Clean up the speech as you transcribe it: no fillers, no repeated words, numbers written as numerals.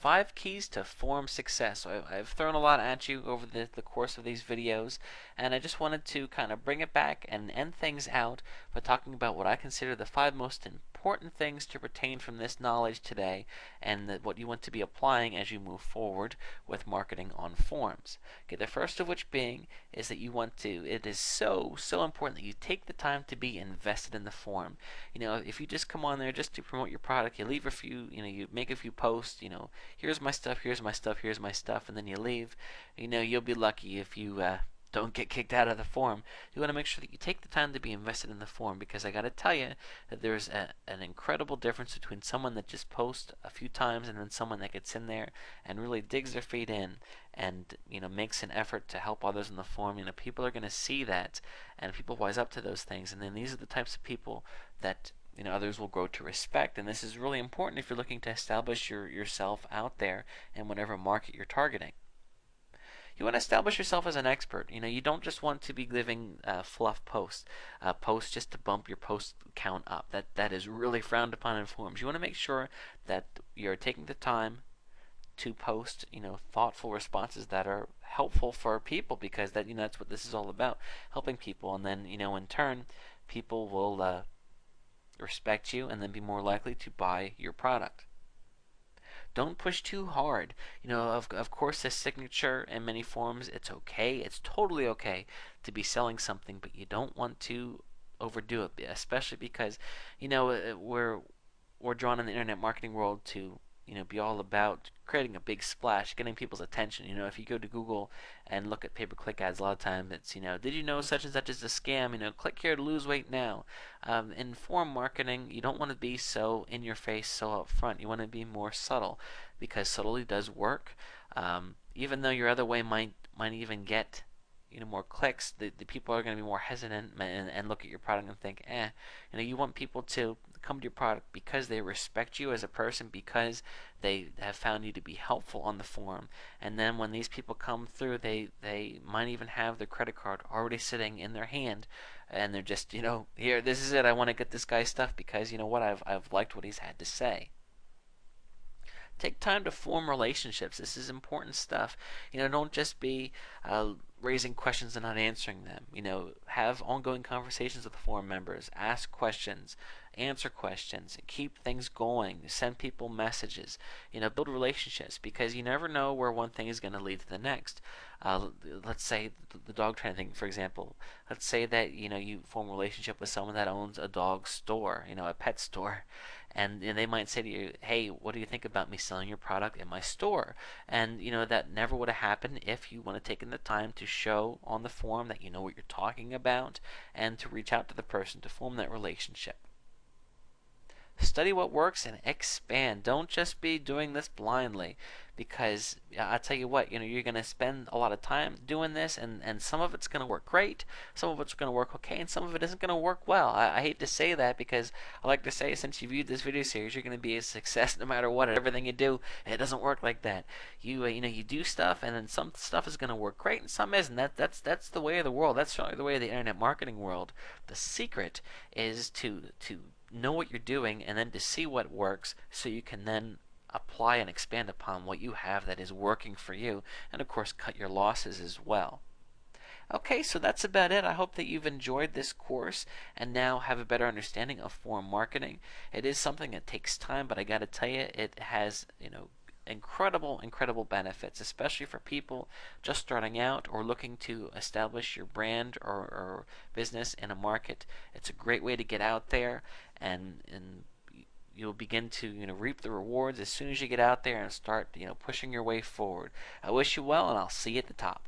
5 keys to form success. So I've thrown a lot at you over the course of these videos, and I just wanted to kind of bring it back and end things out by talking about what I consider the 5 most important things to retain from this knowledge today, and what you want to be applying as you move forward with marketing on forums. Okay, the first of which being is that it is so important that you take the time to be invested in the forum. If you just come on there just to promote your product, you leave a few, you make a few posts, here's my stuff, here's my stuff, here's my stuff, and then you leave, you'll be lucky if you don't get kicked out of the forum. You want to make sure that you take the time to be invested in the forum, because I got to tell you that there's an incredible difference between someone that just posts a few times and then someone that gets in there and really digs their feet in and makes an effort to help others in the forum. People are going to see that, and people wise up to those things, and then these are the types of people that others will grow to respect. And this is really important if you're looking to establish yourself out there in whatever market you're targeting. You want to establish yourself as an expert. You don't just want to be giving fluff posts, posts just to bump your post count up. That is really frowned upon in forums. You want to make sure that you're taking the time to post, thoughtful responses that are helpful for people, because that's what this is all about, helping people. And then, in turn, people will respect you and then be more likely to buy your product. Don't push too hard. Of course, the signature in many forums, it's okay. It's totally okay to be selling something, but you don't want to overdo it, especially because, we're drawn in the internet marketing world to, be all about creating a big splash, getting people's attention. If you go to Google and look at pay-per-click ads, a lot of times it's, did you know such and such is a scam? Click here to lose weight now. In forum marketing, you don't want to be so in your face, so upfront. You want to be more subtle, because subtlety does work. Even though your other way might even get more clicks, the people are going to be more hesitant and look at your product and think, you want people to come to your product because they respect you as a person, because they have found you to be helpful on the forum. And then when these people come through, they might even have their credit card already sitting in their hand, and they're just, here, this is it, I want to get this guy's stuff because, I've liked what he's had to say. Take time to form relationships. This is important stuff. Don't just be raising questions and not answering them. Have ongoing conversations with the forum members. Ask questions, answer questions, keep things going. Send people messages. Build relationships, because you never know where one thing is going to lead to the next. Let's say the dog training thing, for example. Let's say that you form a relationship with someone that owns a dog store, a pet store. And they might say to you, hey, what do you think about me selling your product in my store? And that never would have happened if you would have taken the time to show on the forum that you know what you're talking about, and to reach out to the person to form that relationship. Study what works and expand. Don't just be doing this blindly, because I'll tell you what, you're going to spend a lot of time doing this, and some of it's going to work great, some of it's going to work okay, and some of it isn't going to work well. I hate to say that, because I like to say, since you viewed this video series, you're going to be a success no matter what. Everything you do, it doesn't work like that. You do stuff, and then some stuff is going to work great and some isn't. That's the way of the world. That's certainly the way of the internet marketing world. The secret is to know what you're doing, and then to see what works, so you can then apply and expand upon what you have that is working for you, and of course cut your losses as well. Okay, so that's about it. I hope that you've enjoyed this course and now have a better understanding of forum marketing. It is something that takes time, but I got to tell you, it has incredible benefits, especially for people just starting out or looking to establish your brand or business in a market. It's a great way to get out there, and you'll begin to reap the rewards as soon as you get out there and start pushing your way forward. I wish you well, and I'll see you at the top.